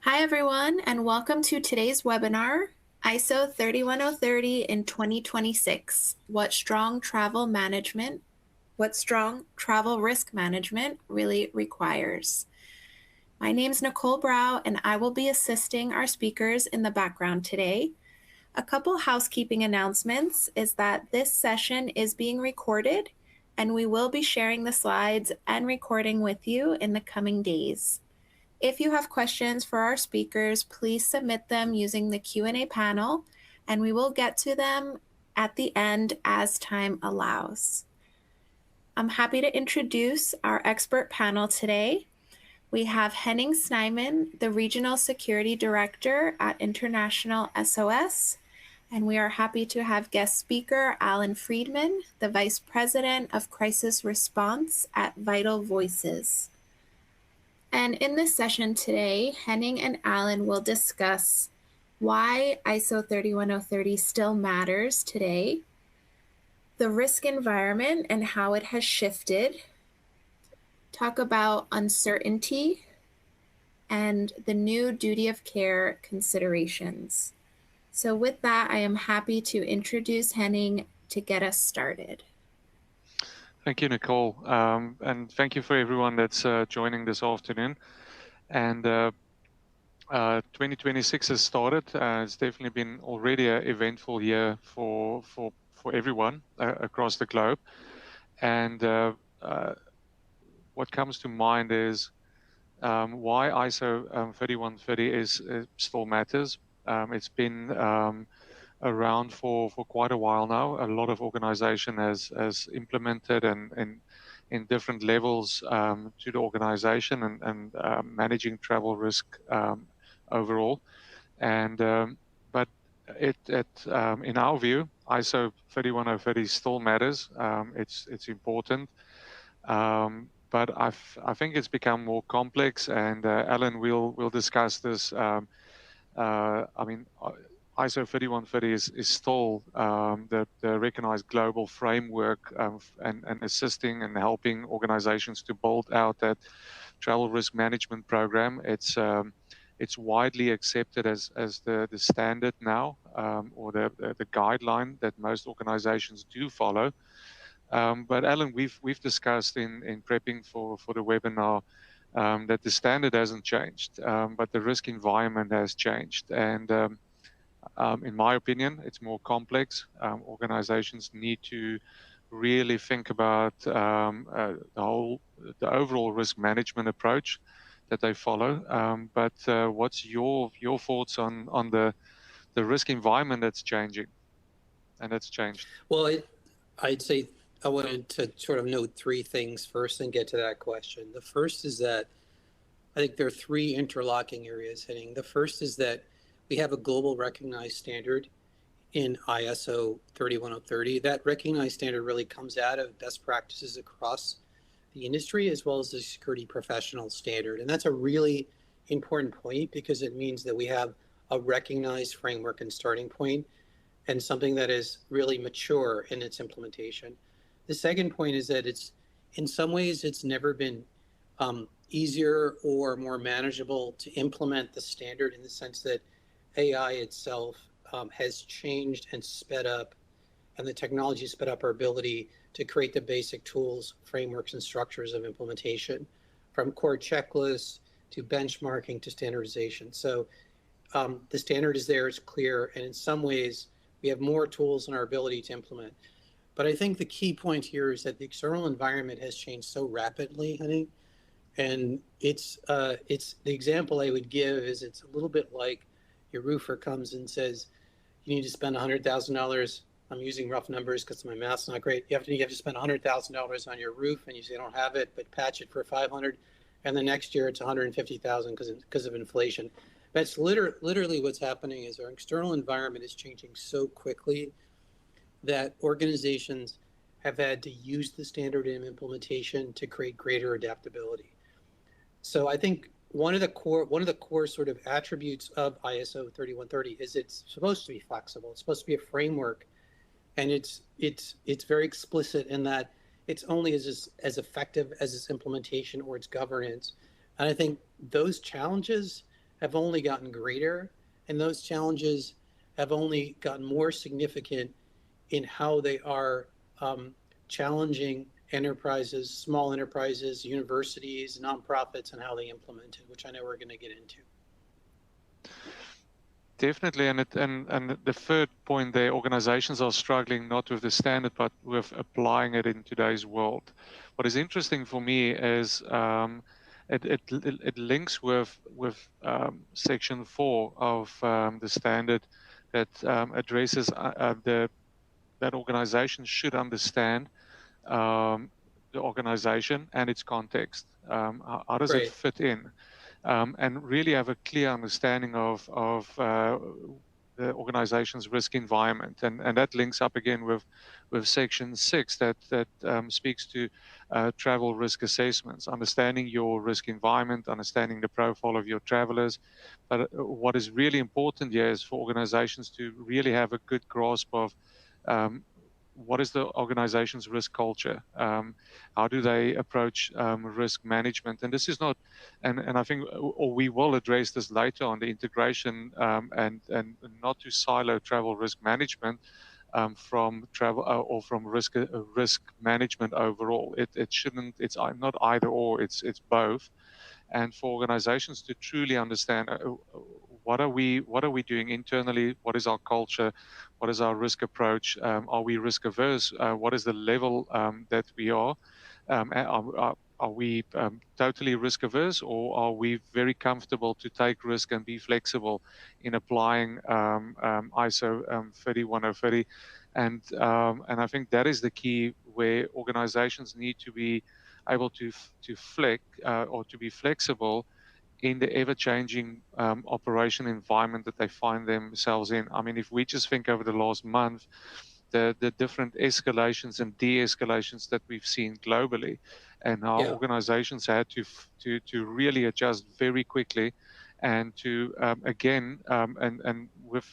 Hi, everyone, and welcome to today's webinar, ISO 31030 in 2026, what strong travel risk management really requires. My name's Nicole Brow, and I will be assisting our speakers in the background today. A couple housekeeping announcements is that this session is being recorded, and we will be sharing the slides and recording with you in the coming days. If you have questions for our speakers, please submit them using the Q&A panel, and we will get to them at the end as time allows. I'm happy to introduce our expert panel today. We have Henning Snyman, the Regional Security Director at International SOS, and we are happy to have guest speaker Alan Friedman, the Vice President of Crisis Response at Vital Voices. And in this session today, Henning and Alan will discuss why ISO 31030 still matters today, the risk environment and how it has shifted, talk about uncertainty, and the new duty of care considerations. So with that, I am happy to introduce Henning to get us started. Thank you, Nicole. And thank you for everyone that's joining this afternoon. And 2026 has started. It's definitely been already an eventful year for everyone across the globe. And what comes to mind is why ISO 3130 is still matters. It's been around for quite a while now. A lot of organization has implemented and in different levels to the organization and managing travel risk overall. And but it in our view, ISO 31030 still matters. It's important. But I think it's become more complex, and Alan will discuss this. I mean, ISO 3130 is still the recognized global framework and assisting and helping organizations to build out that travel risk management program. It's widely accepted as the standard now, or the guideline that most organizations do follow. But Alan, we've discussed in prepping for the webinar that the standard hasn't changed, but the risk environment has changed. And in my opinion, it's more complex. Organizations need to really think about the overall risk management approach that they follow. But what's your thoughts on the risk environment that's changing and that's changed? Well, I'd say I wanted to sort of note three things first and get to that question. The first is that I think there are three interlocking areas hitting. The first is that we have a global recognized standard in ISO 31030. That recognized standard really comes out of best practices across the industry as well as the security professional standard. And that's a really important point because it means that we have a recognized framework and starting point and something that is really mature in its implementation. The second point is that it's in some ways it's never been easier or more manageable to implement the standard in the sense that AI itself has changed and sped up, and the technology sped up our ability to create the basic tools, frameworks, and structures of implementation, from core checklists to benchmarking to standardization. So the standard is there, it's clear, and in some ways we have more tools in our ability to implement. But I think the key point here is that the external environment has changed so rapidly, Henning, and it's the example I would give is it's a little bit like your roofer comes and says, you need to spend $100,000. I'm using rough numbers because my math's not great. You have to spend $100,000 on your roof, and you say I don't have it, but patch it for 500, and the next year it's 150,000 because of inflation. That's literally what's happening is our external environment is changing so quickly that organizations have had to use the standard in implementation to create greater adaptability. So I think one of the core sort of attributes of ISO 3130 is it's supposed to be flexible. It's supposed to be a framework, and it's very explicit in that it's only as effective as its implementation or its governance. And I think those challenges have only gotten greater, and those challenges have only gotten more significant in how they are challenging enterprises, small enterprises, universities, nonprofits, and how they implement it, which I know we're going to get into. Definitely, and the third point there, organizations are struggling not with the standard, but with applying it in today's world. What is interesting for me is it links with Section 4 of the standard that addresses that organizations should understand the organization and its context. How does it Right. fit in? And really have a clear understanding of the organization's risk environment. And that links up again with Section 6 that speaks to travel risk assessments, understanding your risk environment, understanding the profile of your travelers. But what is really important here is for organizations to really have a good grasp of what is the organization's risk culture? How do they approach risk management? And this is not, and I think, or we will address this later on, the integration and not to silo travel risk management from travel or from risk management overall. It shouldn't. It's not either or. It's both. And for organizations to truly understand what are we doing internally, what is our culture, what is our risk approach, are we risk averse, what is the level that we are, are we totally risk averse, or are we very comfortable to take risk and be flexible in applying ISO 31030? And I think that is the key, where organizations need to be able to flex or to be flexible in the ever-changing operation environment that they find themselves in. I mean, if we just think over the last month, the different escalations and de-escalations that we've seen globally, and how organizations had to really adjust very quickly, and to again and with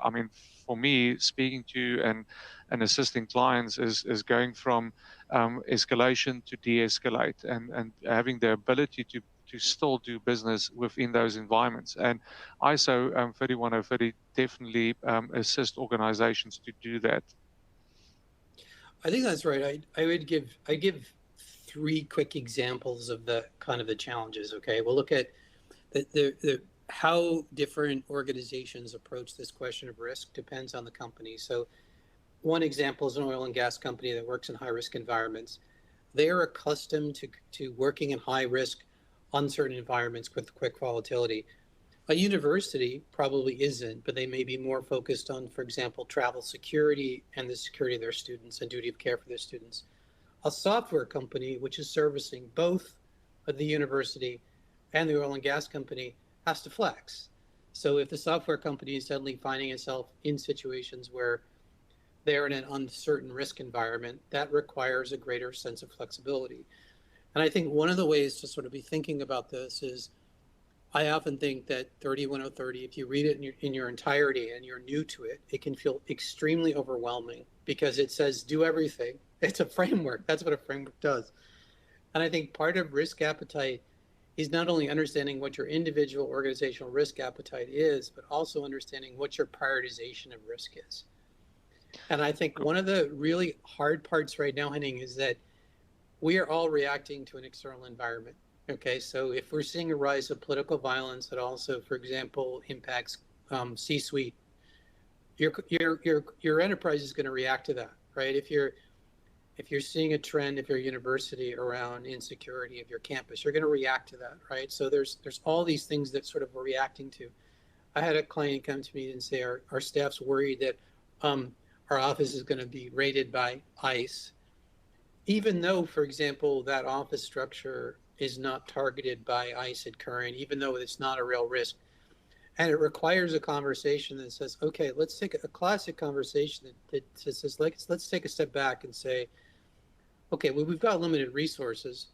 I mean, for me, speaking to and assisting clients is going from escalation to de-escalate, and having the ability to still do business within those environments. And ISO 31030 definitely assist organizations to do that. I think that's right. I give three quick examples of the kind of the challenges. Okay, we'll look at the how different organizations approach this question of risk depends on the company. So one example is an oil and gas company that works in high risk environments. They are accustomed to working in high risk, uncertain environments with quick volatility. A university probably isn't, but they may be more focused on, for example, travel security and the security of their students and duty of care for their students. A software company, which is servicing both the university and the oil and gas company, has to flex. So if the software company is suddenly finding itself in situations where they're in an uncertain risk environment, that requires a greater sense of flexibility. And I think one of the ways to sort of be thinking about this is, I often think that 31030, if you read it in your entirety and you're new to it, it can feel extremely overwhelming because it says do everything. It's a framework. That's what a framework does. And I think part of risk appetite is not only understanding what your individual organizational risk appetite is, but also understanding what your prioritization of risk is. And I think one of the really hard parts right now, Henning, is that we are all reacting to an external environment. Okay, so if we're seeing a rise of political violence that also, for example, impacts C-suite, your enterprise is going to react to that, right? If you're seeing a trend, if you're a university around insecurity of your campus, you're going to react to that, right? So there's all these things that sort of we're reacting to. I had a client come to me and say our staff's worried that our office is going to be raided by ICE, even though, for example, that office structure is not targeted by ICE at current, even though it's not a real risk. And it requires a conversation that says, okay, let's take a classic conversation that says, let's take a step back and say, okay, well, we've got limited resources.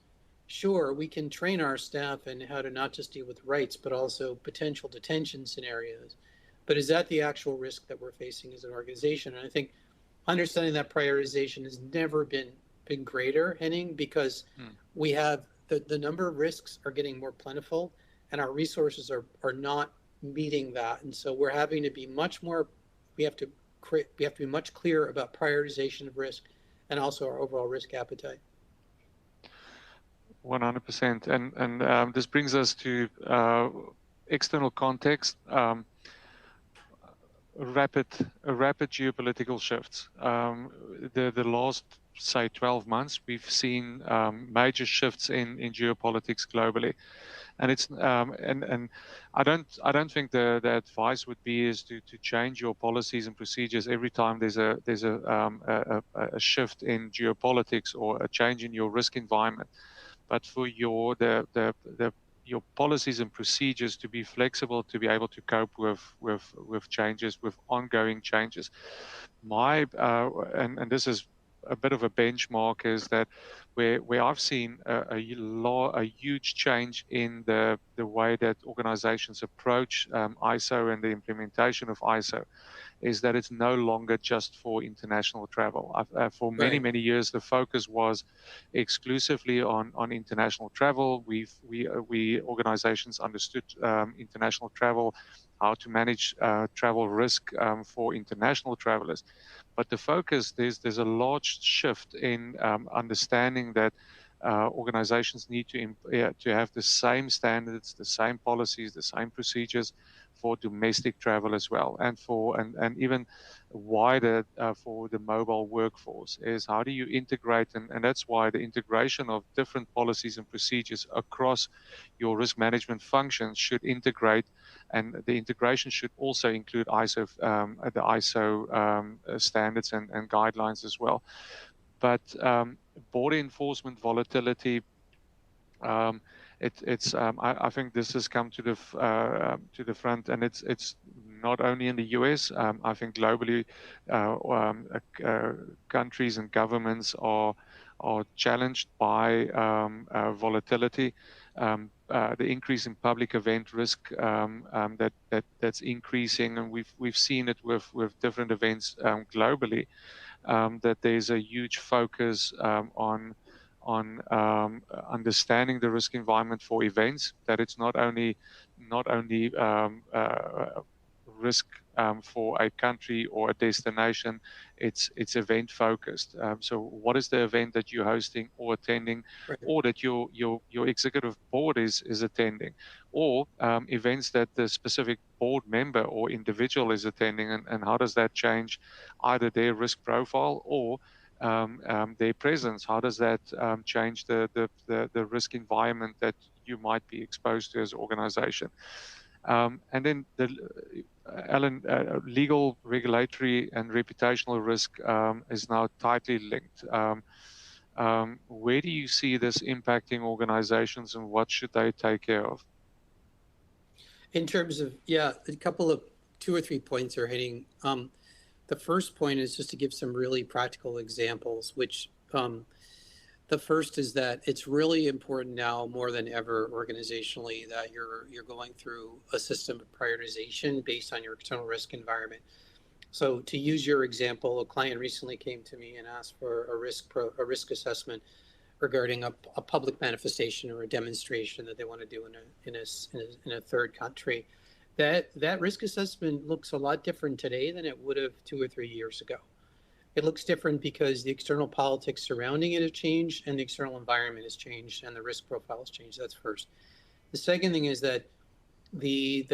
Sure, we can train our staff in how to not just deal with rights, but also potential detention scenarios. But is that the actual risk that we're facing as an organization? And I think understanding that prioritization has never been greater, Henning, because we have the number of risks are getting more plentiful, and our resources are not meeting that. And so we're having to be much more, we have to be much clearer about prioritization of risk and also our overall risk appetite. 100%. And this brings us to external context. Rapid geopolitical shifts. The last, say, 12 months, we've seen major shifts in geopolitics globally, and it's and I don't think the advice would be is to change your policies and procedures every time there's a shift in geopolitics or a change in your risk environment, but for your policies and procedures to be flexible, to be able to cope with changes, with ongoing changes. And this is a bit of a benchmark, is that where I've seen a huge change in the way that organizations approach ISO and the implementation of ISO, is that it's no longer just for international travel. For many, many years, the focus was exclusively on international travel. We organizations understood international travel, how to manage travel risk for international travelers. But the focus, there's a large shift in understanding that organizations need to have the same standards, the same policies, the same procedures for domestic travel as well, and even wider for the mobile workforce. Is how do you integrate, and that's why the integration of different policies and procedures across your risk management functions should integrate, and the integration should also include the ISO standards and guidelines as well. But border enforcement volatility, I think this has come to the front, and it's not only in the US. I think globally, countries and governments are challenged by volatility. The increase in public event risk that's increasing, and we've seen it with different events globally. That there's a huge focus on understanding the risk environment for events. That it's not only risk for a country or a destination, it's event focused. So what is the event that you're hosting or attending, Right. or that your executive board is attending, or events that the specific board member or individual is attending, and how does that change either their risk profile or their presence? How does that change the risk environment that you might be exposed to as an organization? And then Alan, legal, regulatory, and reputational risk is now tightly linked. Where do you see this impacting organizations, and what should they take care of? In terms of, a couple of 2 or 3 points are hitting. The first point is just to give some really practical examples, which the first is that it's really important now more than ever organizationally that you're going through a system of prioritization based on your external risk environment. So to use your example, a client recently came to me and asked for a risk assessment regarding a public manifestation or a demonstration that they want to do in a third country. That risk assessment looks a lot different today than it would have 2 or 3 years ago. It looks different because the external politics surrounding it have changed, and the external environment has changed, and the risk profile has changed. That's first. The second thing is that the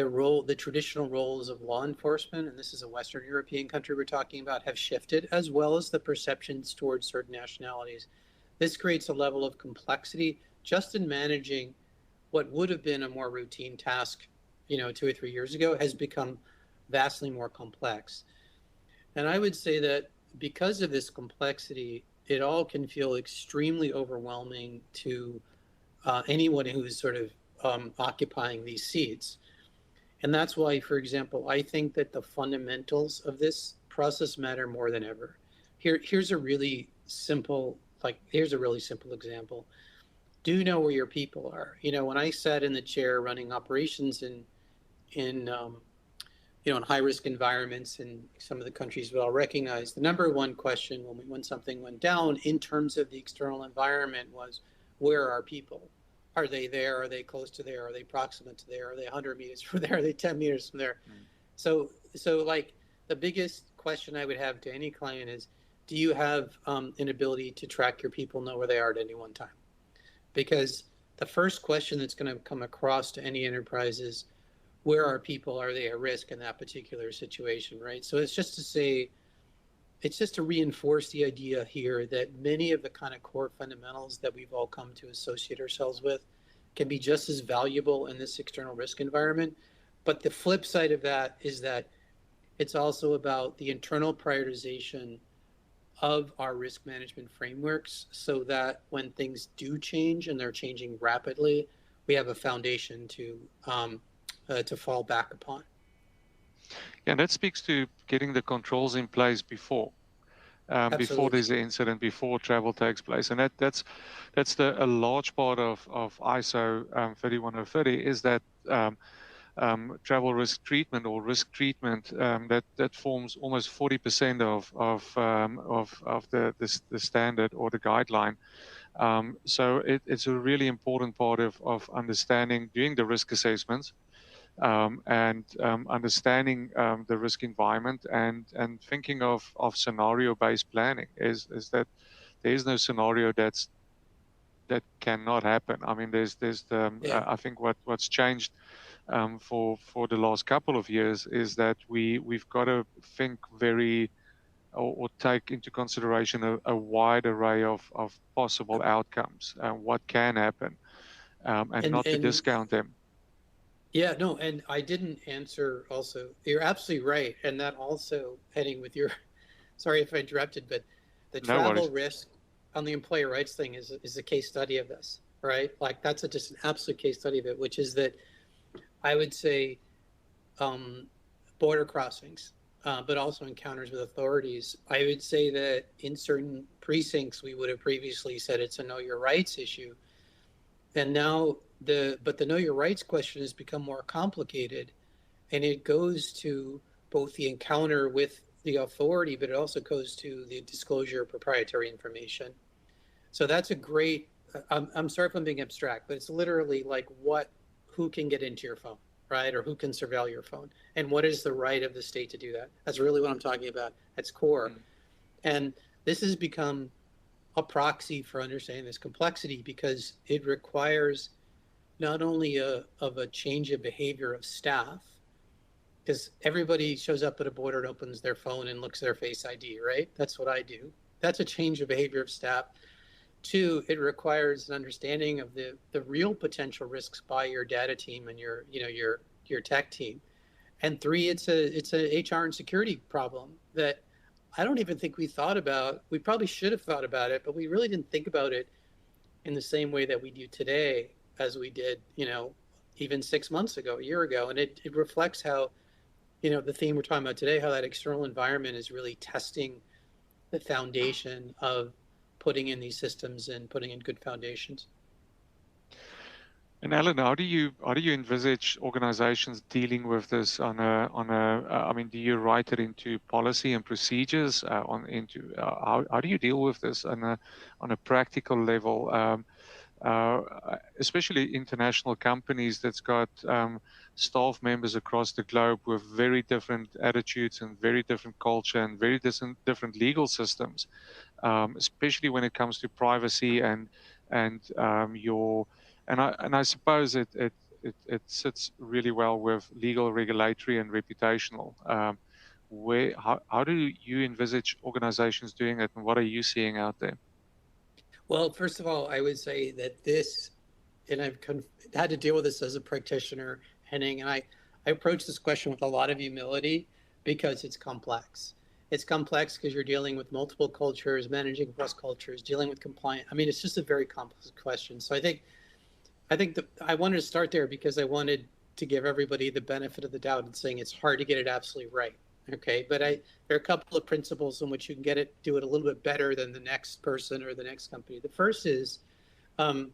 traditional roles of law enforcement, and this is a Western European country we're talking about, have shifted, as well as the perceptions towards certain nationalities. This creates a level of complexity just in managing what would have been a more routine task, 2 or 3 years ago, has become vastly more complex. And I would say that because of this complexity, it all can feel extremely overwhelming to anyone who's sort of occupying these seats. And that's why, for example, I think that the fundamentals of this process matter more than ever. Here's a really simple example. Do know where your people are. When I sat in the chair running operations in high-risk environments in some of the countries we all recognize, the number one question when something went down in terms of the external environment was, where are our people? Are they there? Are they close to there? Are they proximate to there? Are they 100 meters from there? Are they 10 meters from there? Mm. So like the biggest question I would have to any client is, do you have an ability to track your people, know where they are at any one time? Because the first question that's going to come across to any enterprise is, where are people? Are they at risk in that particular situation, right? So it's just to say, it's just to reinforce the idea here that many of the kind of core fundamentals that we've all come to associate ourselves with can be just as valuable in this external risk environment. But the flip side of that is that it's also about the internal prioritization of our risk management frameworks so that when things do change, and they're changing rapidly, we have a foundation to fall back upon. Yeah, and that speaks to getting the controls in place before there's an incident, before travel takes place. And that's a large part of ISO 31030 is that travel risk treatment or risk treatment that forms almost 40% of the standard or the guideline. So it's a really important part of understanding, doing the risk assessments, and understanding the risk environment and thinking of scenario-based planning is that there is no scenario that cannot happen. I mean, there's I think what's changed for the last couple of years is that we've got to think very or take into consideration a wide array of possible outcomes and what can happen, and not to discount them. Yeah, no, and I didn't answer also. You're absolutely right. And that also, Henning, with your, sorry if I interrupted, but the travel risk on the employee rights thing is a case study of this, right? Like that's just an absolute case study of it, which is that I would say border crossings, but also encounters with authorities. I would say that in certain precincts, we would have previously said it's a know your rights issue. And now the know your rights question has become more complicated, and it goes to both the encounter with the authority, but it also goes to the disclosure of proprietary information. So that's a great, I'm sorry if I'm being abstract, but it's literally like who can get into your phone, right? Or who can surveil your phone, and what is the right of the state to do that? That's really what I'm talking about at its core. Mm-hmm. And this has become a proxy for understanding this complexity because it requires not only of a change of behavior of staff, because everybody shows up at a border and opens their phone and looks at their Face ID, right? That's what I do. That's a change of behavior of staff. Two, it requires an understanding of the real potential risks by your data team and your tech team. And three, it's a HR and security problem that I don't even think we thought about. We probably should have thought about it, but we really didn't think about it in the same way that we do today as we did, even 6 months ago, a year ago. And it reflects how, the theme we're talking about today, how that external environment is really testing the foundation of putting in these systems and putting in good foundations. And Alan, how do you envisage organizations dealing with this I mean, do you write it into policy and procedures how do you deal with this on a practical level, especially international companies that's got staff members across the globe with very different attitudes and very different culture and very different legal systems, especially when it comes to privacy and I suppose it sits really well with legal, regulatory, and reputational. How do you envisage organizations doing it, and what are you seeing out there? Well, first of all, I would say that this, and I've had to deal with this as a practitioner, Henning, and I approach this question with a lot of humility because it's complex. It's complex because you're dealing with multiple cultures, managing across cultures, dealing with compliance. I mean, it's just a very complex question. So I think I wanted to start there because I wanted to give everybody the benefit of the doubt in saying it's hard to get it absolutely right. Okay, but there are a couple of principles in which you can do it a little bit better than the next person or the next company. The first is don't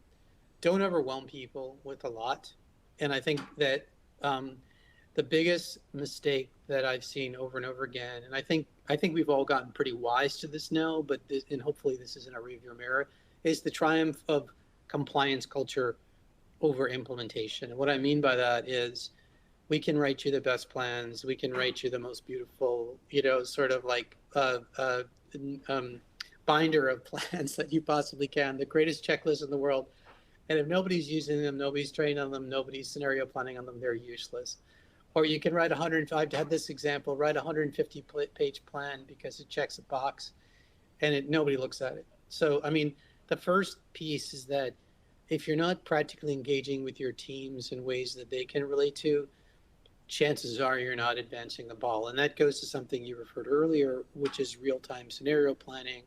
overwhelm people with a lot. And I think that the biggest mistake that I've seen over and over again, and I think we've all gotten pretty wise to this now, and hopefully this isn't a rearview mirror, is the triumph of compliance culture over implementation. And what I mean by that is we can write you the best plans. We can write you the most beautiful, sort of like binder of plans that you possibly can, the greatest checklist in the world. And if nobody's using them, nobody's trained on them, nobody's scenario planning on them, they're useless. Or you can write 105, I've had this example, write a 150-page plan because it checks a box and nobody looks at it. So, I mean, the first piece is that if you're not practically engaging with your teams in ways that they can relate to, chances are you're not advancing the ball. And that goes to something you referred earlier, which is real-time scenario planning.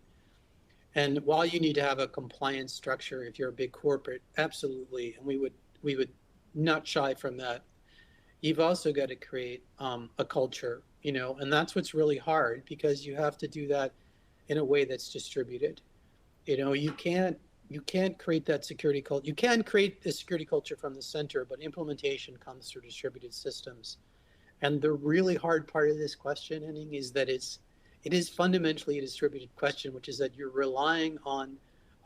And while you need to have a compliance structure, if you're a big corporate, absolutely, and we would not shy from that. You've also got to create a culture, and that's what's really hard, because you have to do that in a way that's distributed. You can't create that security culture. You can create the security culture from the center, but implementation comes through distributed systems. And the really hard part of this question, Henning, is that it is fundamentally a distributed question, which is that you're relying on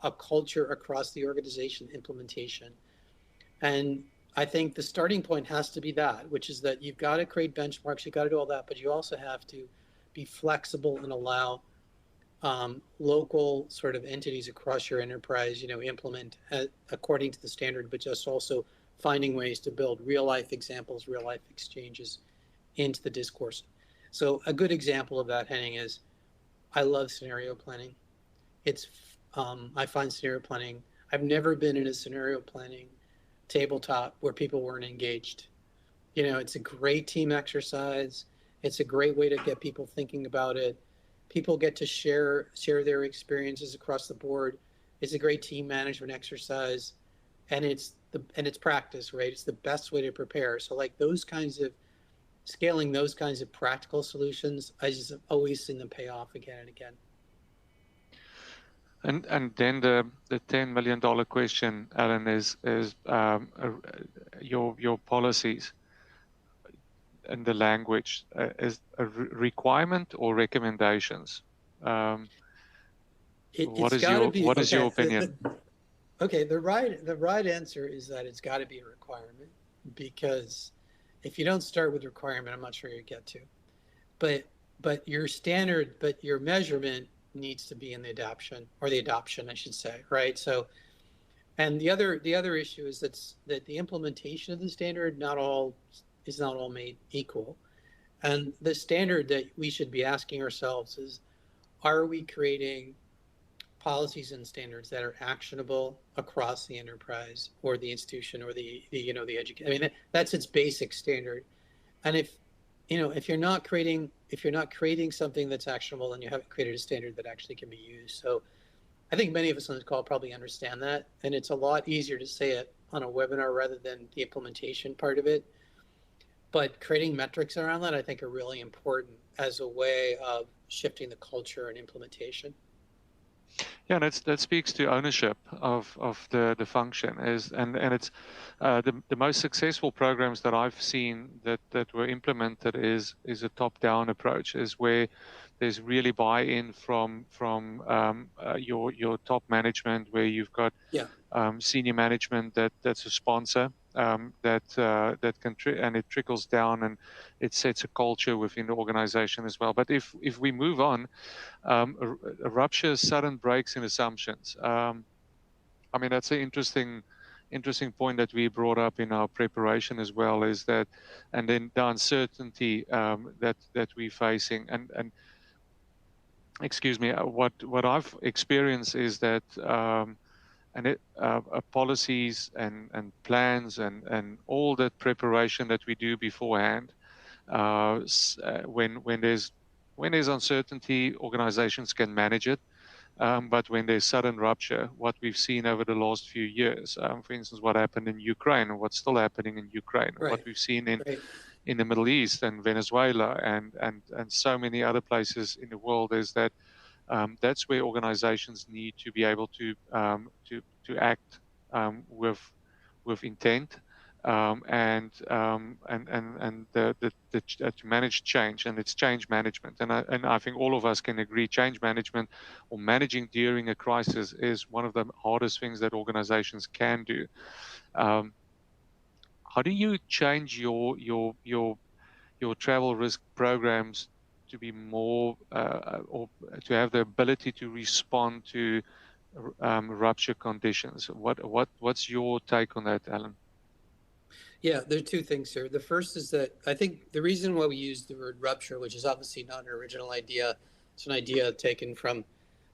a culture across the organization implementation. And I think the starting point has to be that, which is that you've got to create benchmarks, you've got to do all that, but you also have to be flexible and allow local sort of entities across your enterprise, implement according to the standard, but just also finding ways to build real life examples, real life exchanges into the discourse. So a good example of that, Henning, is I love scenario planning. I find scenario planning, I've never been in a scenario planning tabletop where people weren't engaged. It's a great team exercise. It's a great way to get people thinking about it. People get to share their experiences across the board. It's a great team management exercise, and it's practice, right? It's the best way to prepare. So like scaling those kinds of practical solutions, I just have always seen them pay off again and again. And then the $10 million question, Alan, is your policies and the language is a requirement or recommendations? What is your opinion? The right answer is that it's got to be a requirement, because if you don't start with requirement, I'm not sure you get to. But your standard, but your measurement needs to be in the adoption, I should say, right? So, and the other issue is that the implementation of the standard is not all made equal. And the standard that we should be asking ourselves is, are we creating policies and standards that are actionable across the enterprise or the institution or the education? I mean, that's its basic standard. And if you're not creating something that's actionable, then you haven't created a standard that actually can be used. So I think many of us on this call probably understand that, and it's a lot easier to say it on a webinar rather than the implementation part of it. But creating metrics around that, I think, are really important as a way of shifting the culture and implementation. Yeah, that speaks to ownership of the function, and it's the most successful programs that I've seen that were implemented is a top-down approach, is where there's really buy-in from your top management, where you've got senior management that's a sponsor, that can and it trickles down and it sets a culture within the organization as well. But if we move on, a rupture, sudden breaks in assumptions. I mean, that's an interesting point that we brought up in our preparation as well, is that, and then the uncertainty that we're facing, and excuse me, what I've experienced is that policies and plans and all that preparation that we do beforehand, when there's uncertainty, organizations can manage it. But when there's sudden rupture, what we've seen over the last few years, for instance, what happened in Ukraine and what's still happening in Ukraine, right. what we've seen in the Middle East and Venezuela and so many other places in the world, is that that's where organizations need to be able to act with intent, and to manage change, and it's change management. And I think all of us can agree, change management or managing during a crisis is one of the hardest things that organizations can do. how do you change your travel risk programs to be more or to have the ability to respond to rupture conditions? What's your take on that, Alan? Yeah, there are two things here. The first is that I think the reason why we use the word rupture, which is obviously not an original idea, it's an idea taken from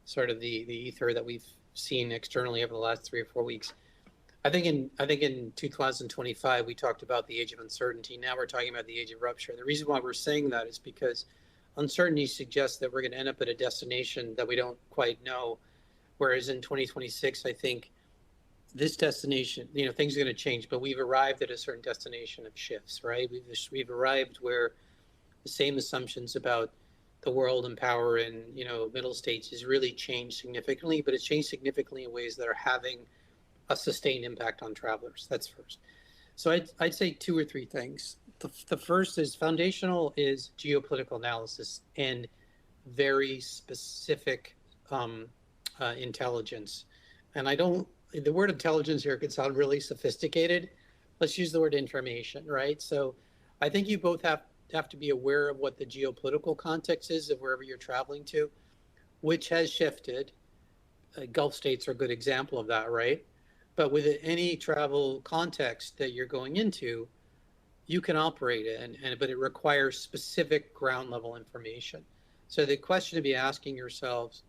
sort of the ether that we've seen externally over the last 3 or 4 weeks. I think in 2025 we talked about the age of uncertainty. Now we're talking about the age of rupture. The reason why we're saying that is because uncertainty suggests that we're going to end up at a destination that we don't quite know. Whereas in 2026, I think this destination, things are going to change, but we've arrived at a certain destination of shifts, right? We've arrived where the same assumptions about the world and power and middle states has really changed significantly, but it's changed significantly in ways that are having a sustained impact on travelers. That's first. So I'd say two or three things. The first is foundational is geopolitical analysis and very specific intelligence. And the word intelligence here could sound really sophisticated. Let's use the word information, right? So I think you both have to be aware of what the geopolitical context is of wherever you're traveling to, which has shifted. Gulf states are a good example of that, right? But with any travel context that you're going into, you can operate it, but it requires specific ground level information. So the question to be asking yourselves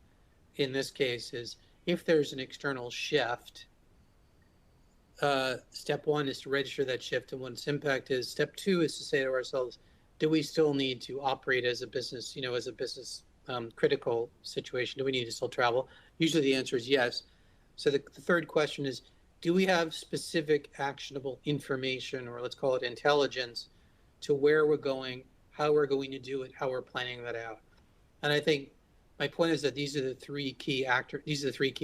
in this case is, if there's an external shift, step one is to register that shift and what its impact is. Step two is to say to ourselves, do we still need to operate as a business, critical situation? Do we need to still travel? Usually the answer is yes. So the third question is, do we have specific actionable information, or let's call it intelligence, to where we're going, how we're going to do it, how we're planning that out? And I think my point is that these are the three key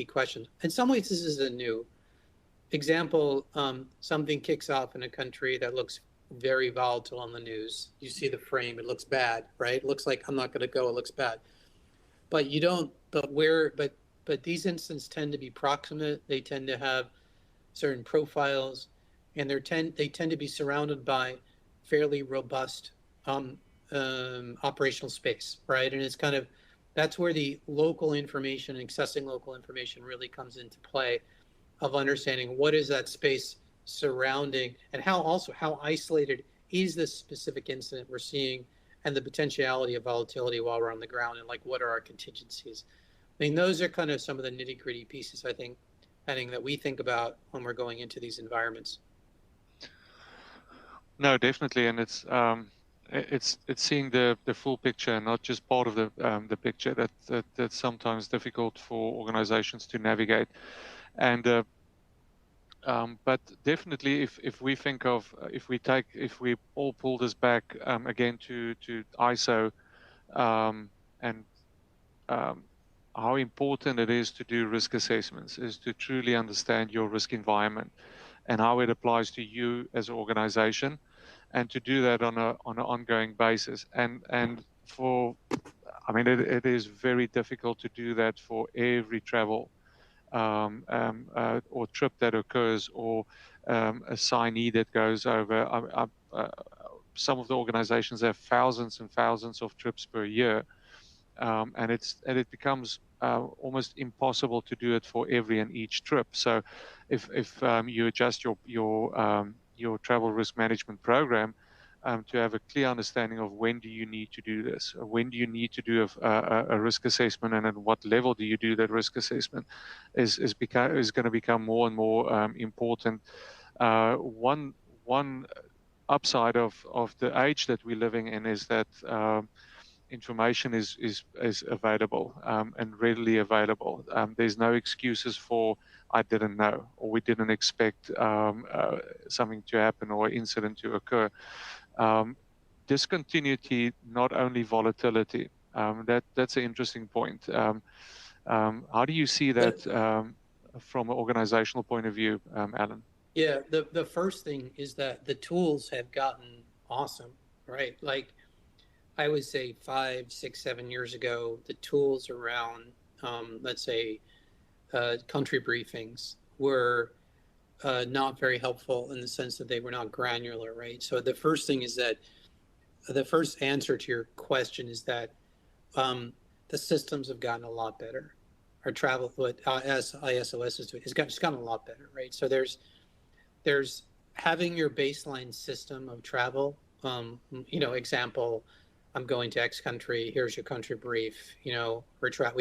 questions. In some ways, this is a new example. Something kicks off in a country that looks very volatile on the news. You see the frame, it looks bad, right? It looks like I'm not going to go, it looks bad. But these incidents tend to be proximate. They tend to have certain profiles, and they tend to be surrounded by fairly robust operational space, right? And it's that's where the local information, accessing local information really comes into play, of understanding what is that space surrounding, and how isolated is this specific incident we're seeing, and the potentiality of volatility while we're on the ground, and what are our contingencies. I mean, those are kind of some of the nitty gritty pieces, I think, Henning, that we think about when we're going into these environments. No, definitely, and it's seeing the full picture, not just part of the picture. That's sometimes difficult for organizations to navigate, and but definitely, if we think of if we all pull this back again to ISO, and how important it is to do risk assessments, is to truly understand your risk environment and how it applies to you as an organization, and to do that on an ongoing basis. And it is very difficult to do that for every travel or trip that occurs, or a signee that goes over. Some of the organizations have thousands and thousands of trips per year. And it becomes almost impossible to do it for every and each trip. So, if you adjust your travel risk management program to have a clear understanding of when do you need to do this, when do you need to do a risk assessment, and at what level do you do that risk assessment, is going to become more and more important. One upside of the age that we're living in is that information is available and readily available. There's no excuses for I didn't know, or we didn't expect something to happen or incident to occur. Discontinuity, not only volatility. That's an interesting point. How do you see that from an organizational point of view, Alan? Yeah, the first thing is that the tools have gotten awesome, right? I would say 5, 6, 7 years ago, the tools around, let's say, country briefings were not very helpful in the sense that they were not granular, right? So the first thing is that the first answer to your question is that the systems have gotten a lot better. Our travel, what as ISOS is doing, it's gotten a lot better, right? So there's having your baseline system of travel. Example, I'm going to X country. Here's your country brief. We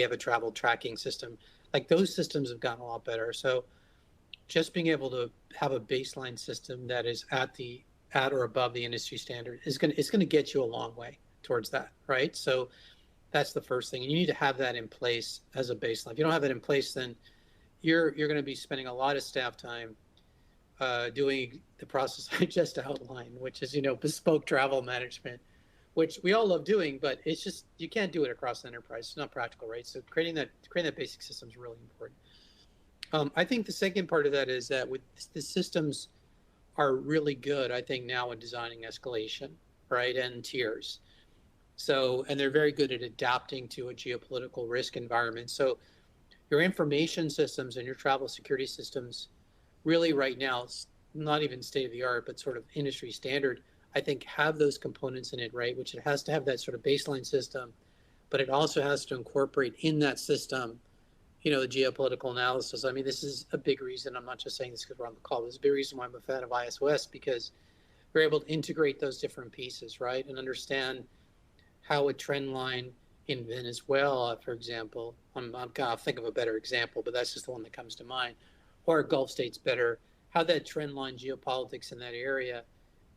have a travel tracking system. Like those systems have gotten a lot better. So just being able to have a baseline system that is at or above the industry standard is going to get you a long way towards that, right? So that's the first thing. And you need to have that in place as a baseline. If you don't have that in place, then you're going to be spending a lot of staff time doing the process I just outlined, which is bespoke travel management, which we all love doing, but it's just you can't do it across the enterprise. It's not practical, right? So creating that basic system is really important. I think the second part of that is that with the systems are really good, I think, now in designing escalation, right, and tiers. So, and they're very good at adapting to a geopolitical risk environment. So your information systems and your travel security systems really right now, it's not even state of the art, but sort of industry standard, I think have those components in it, right? Which it has to have that sort of baseline system, but it also has to incorporate in that system, the geopolitical analysis. I mean, this is a big reason. I'm not just saying this because we're on the call. This is a big reason why I'm a fan of ISOS, because we're able to integrate those different pieces, right? And understand how a trend line in Venezuela, for example, I'm going to think of a better example, but that's just the one that comes to mind, or Gulf states better, how that trend line geopolitics in that area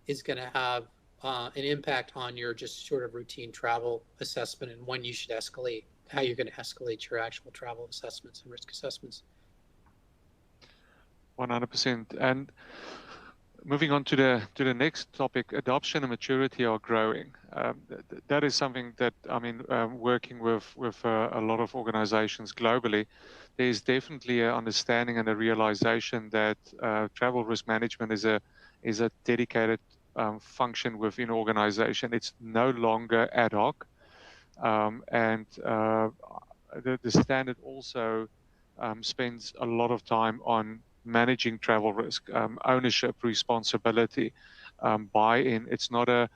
is going to have an impact on your just sort of routine travel assessment and when you should escalate, how you're going to escalate your actual travel assessments and risk assessments. 100%. And moving on to the next topic, adoption and maturity are growing. That is something that, working with a lot of organizations globally, there's definitely an understanding and a realization that travel risk management is a dedicated function within organization. It's no longer ad hoc. And the standard also spends a lot of time on managing travel risk, ownership, responsibility, buy-in. It's not an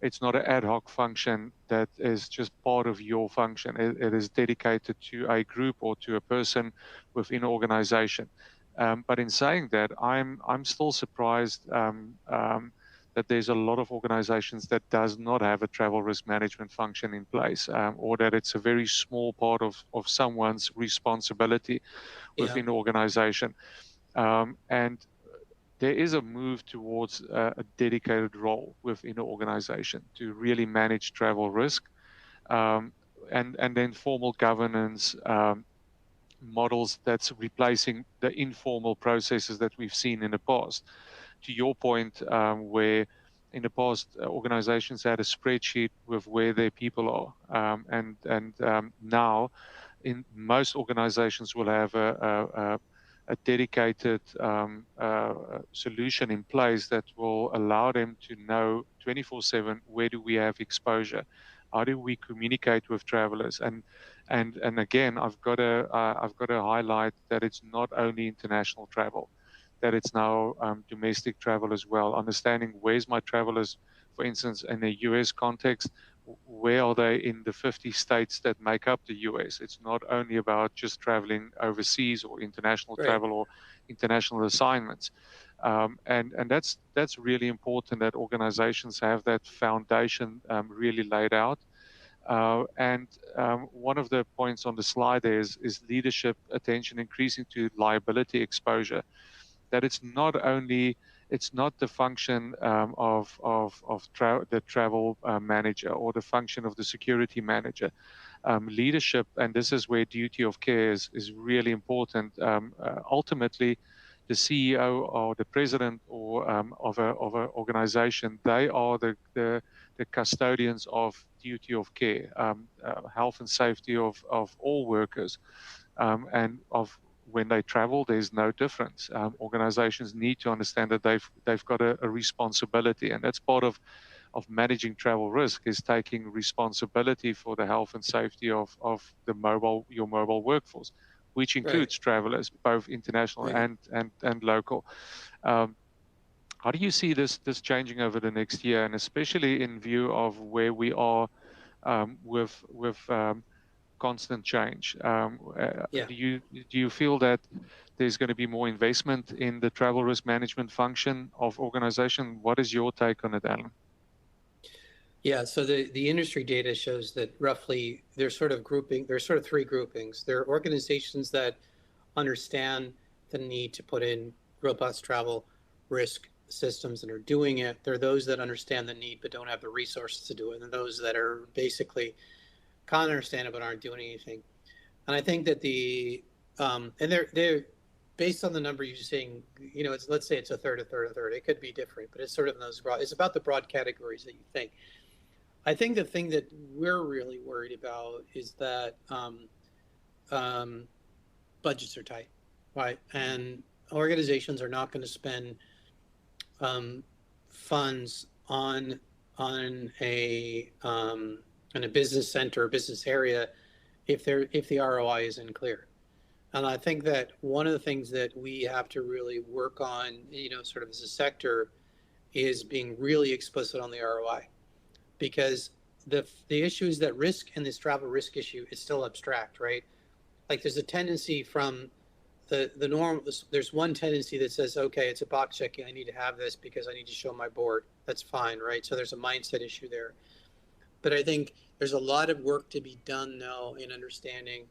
ad hoc function that is just part of your function. It is dedicated to a group or to a person within an organization. But in saying that, I'm still surprised that there's a lot of organizations that does not have a travel risk management function in place, or that it's a very small part of someone's responsibility within the organization. And there is a move towards a dedicated role within an organization to really manage travel risk, and then formal governance models that's replacing the informal processes that we've seen in the past. To your point, where in the past organizations had a spreadsheet with where their people are, and now in most organizations will have a dedicated solution in place that will allow them to know 24/7 where do we have exposure, how do we communicate with travelers, and again I've got to highlight that it's not only international travel, that it's now domestic travel as well. Understanding where's my travelers, for instance, in a US context, where are they in the 50 states that make up the US? It's not only about just traveling overseas or international travel or international assignments. And that's really important that organizations have that foundation really laid out. And one of the points on the slide there is leadership attention increasing to liability exposure. That it's not the function of the travel manager or the function of the security manager. Leadership, and this is where duty of care is really important. Ultimately, the CEO or the president or of an organization, they are the custodians of duty of care, health and safety of all workers, and of when they travel, there's no difference. Organizations need to understand that they've got a responsibility, and that's part of managing travel risk, is taking responsibility for the health and safety of your mobile workforce, which includes travelers, both international and local. How do you see this changing over the next year, and especially in view of where we are with constant change? Do you feel that there's going to be more investment in the travel risk management function of organization? What is your take on it, Alan? Yeah, so the industry data shows that roughly there's sort of three groupings. There are organizations that understand the need to put in robust travel risk systems and are doing it. There are those that understand the need but don't have the resources to do it, and those that are basically kind of understand it but aren't doing anything. And I think that and they're based on the number you're saying, let's say it's a third. It could be different, but it's sort of in those broad. It's about the broad categories that you think. I think the thing that we're really worried about is that budgets are tight, right? And organizations are not going to spend funds on a business center or business area if the ROI isn't clear. And I think that one of the things that we have to really work on, sort of as a sector, is being really explicit on the ROI, because the issue is that risk and this travel risk issue is still abstract, right? Like there's a tendency from the norm. There's one tendency that says, okay, it's a box checking. I need to have this because I need to show my board. That's fine, right? So there's a mindset issue there. But I think there's a lot of work to be done now in understanding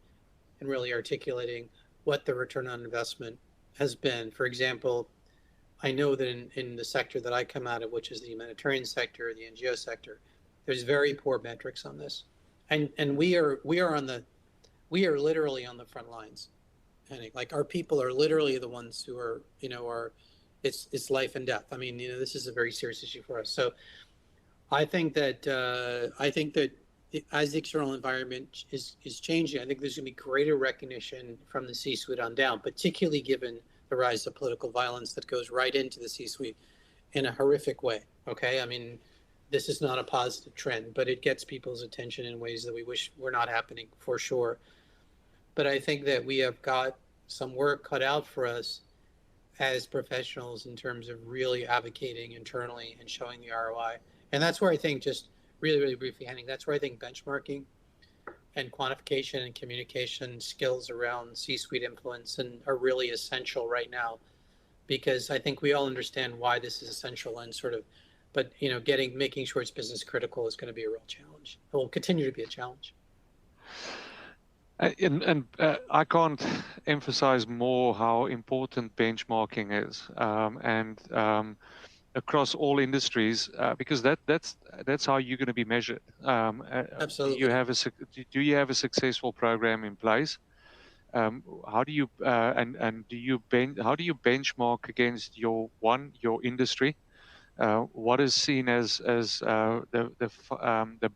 and really articulating what the return on investment has been. For example, I know that in the sector that I come out of, which is the humanitarian sector, the NGO sector, there's very poor metrics on this, and we are literally on the front lines, Henning. Like our people are literally the ones who are it's life and death. I mean, this is a very serious issue for us. So I think that as the external environment is changing, I think there's going to be greater recognition from the C-suite on down, particularly given the rise of political violence that goes right into the C-suite in a horrific way. Okay, I mean, this is not a positive trend, but it gets people's attention in ways that we wish were not happening, for sure. But I think that we have got some work cut out for us as professionals in terms of really advocating internally and showing the ROI. And that's where I think, just really, really briefly, Henning, that's where I think benchmarking and quantification and communication skills around C-suite influence are really essential right now, because I think we all understand why this is essential and sort of, but making sure it's business critical is going to be a real challenge. It will continue to be a challenge. And I can't emphasize more how important benchmarking is, and across all industries, because that's how you're going to be measured. Absolutely. Do you have a successful program in place? How do you how do you benchmark against your industry? What is seen as the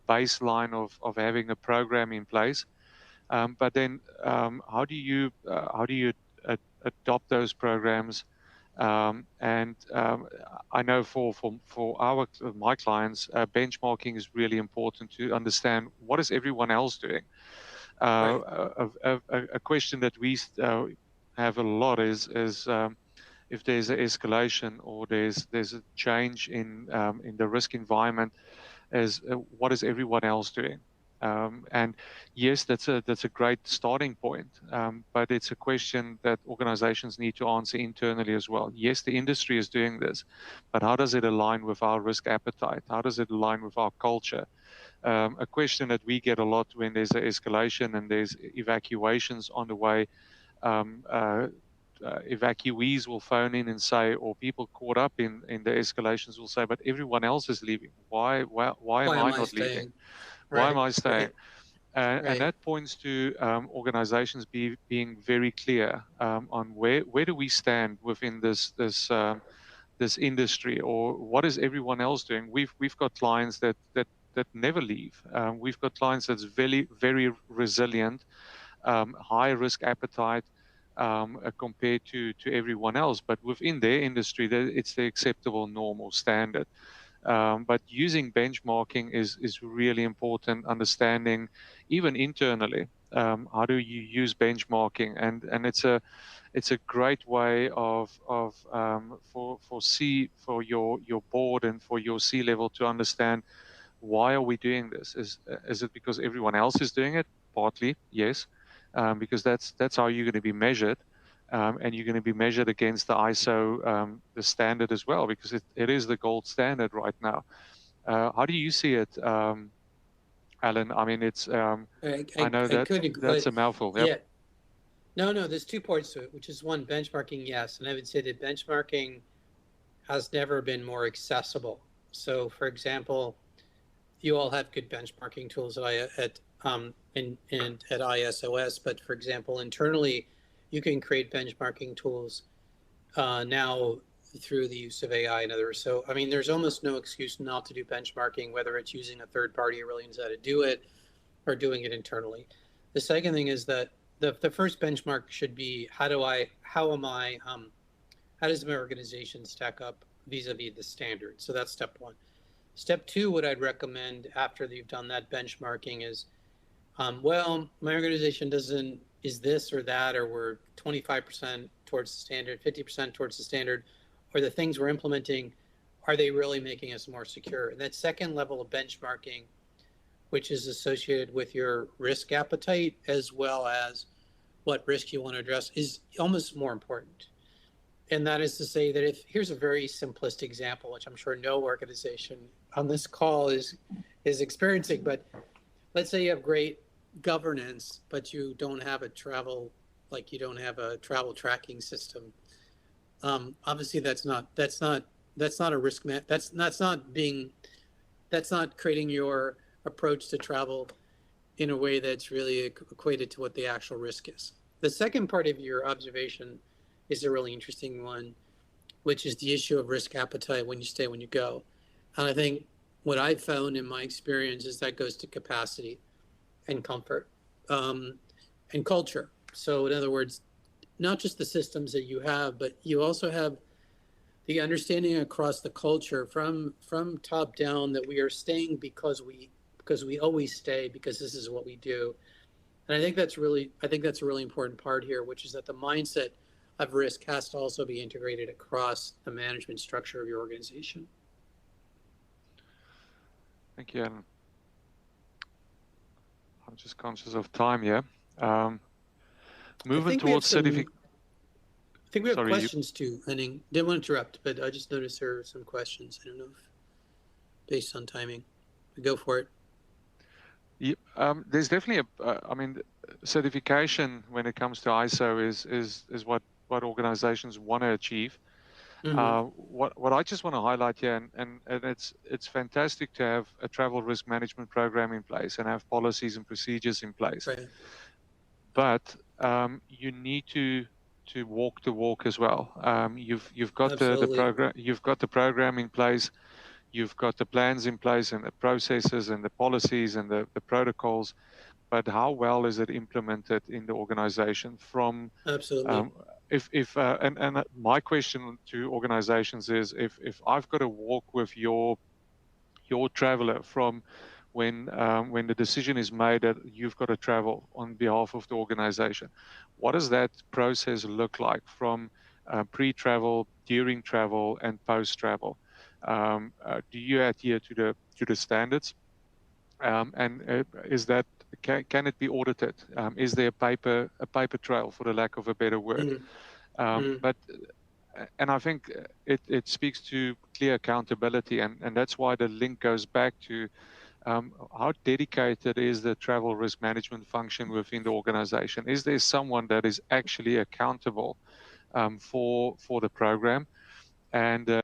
baseline of having a program in place? But then, how do you adopt those programs? And I know for my clients, benchmarking is really important to understand what is everyone else doing. A question that we have a lot is if there's an escalation or there's a change in the risk environment, what is everyone else doing? And yes, that's a great starting point, but it's a question that organizations need to answer internally as well. Yes, the industry is doing this, but how does it align with our risk appetite? How does it align with our culture? A question that we get a lot when there's an escalation and there's evacuations on the way, evacuees will phone in and say, or people caught up in the escalations will say, but everyone else is leaving. Why am I not leaving? Why am I staying? And that points to organizations being very clear on where do we stand within this industry, or what is everyone else doing? We've got clients that never leave. We've got clients that's very, very resilient, high risk appetite compared to everyone else, but within their industry, it's the acceptable normal standard. But using benchmarking is really important, understanding even internally how do you use benchmarking, and it's a great way for your board and for your C-level to understand, why are we doing this? Is it because everyone else is doing it? Partly, yes, because that's how you're going to be measured, and you're going to be measured against the ISO, the standard as well, because it is the gold standard right now. How do you see it, Alan? I mean, it's I know I could that's a mouthful. Yep. Yeah. No, there's 2 parts to it, which is one, benchmarking, yes. And I would say that benchmarking has never been more accessible. So, for example, you all have good benchmarking tools at ISOS, but for example, internally, you can create benchmarking tools now through the use of AI and others. So, I mean, there's almost no excuse not to do benchmarking, whether it's using a third party who really knows how to do it or doing it internally. The second thing is that the first benchmark should be, how does my organization stack up vis-a-vis the standard? So that's step 1. Step 2, what I'd recommend after you've done that benchmarking is, well, my organization is this or that, or we're 25% towards the standard, 50% towards the standard, or the things we're implementing, are they really making us more secure? And that second level of benchmarking, which is associated with your risk appetite as well as what risk you want to address, is almost more important. And that is to say that here's a very simplistic example, which I'm sure no organization on this call is experiencing, but let's say you have great governance, but you don't have a travel tracking system. Obviously that's not a risk, that's not creating your approach to travel in a way that's really equated to what the actual risk is. The second part of your observation is a really interesting one, which is the issue of risk appetite when you stay, when you go. And I think what I've found in my experience is that goes to capacity and comfort, and culture. So in other words, not just the systems that you have, but you also have the understanding across the culture from top down that we are staying because we always stay because this is what we do. And I think that's a really important part here, which is that the mindset of risk has to also be integrated across the management structure of your organization. Thank you, Alan. I'm just conscious of time here. Moving towards certification. I think we have questions too, Henning. Didn't want to interrupt, but I just noticed there are some questions. I don't know if, based on timing. Go for it. Yeah, there's definitely certification when it comes to ISO is what organizations want to achieve. Mm-hmm. What I just want to highlight here, and it's fantastic to have a travel risk management program in place and have policies and procedures in place. Right. But you need to walk the walk as well. You've got the program, you've got the program in place, you've got the plans in place and the processes and the policies and the protocols, but how well is it implemented in the organization? From absolutely. And my question to organizations is, if I've got to walk with your traveler from when the decision is made that you've got to travel on behalf of the organization, what does that process look like from pre-travel, during travel, and post-travel? Do you adhere to the standards? And is that can it be audited? Is there a paper trail, for the lack of a better word? But I think it speaks to clear accountability, and that's why the link goes back to how dedicated is the travel risk management function within the organization? Is there someone that is actually accountable for the program? And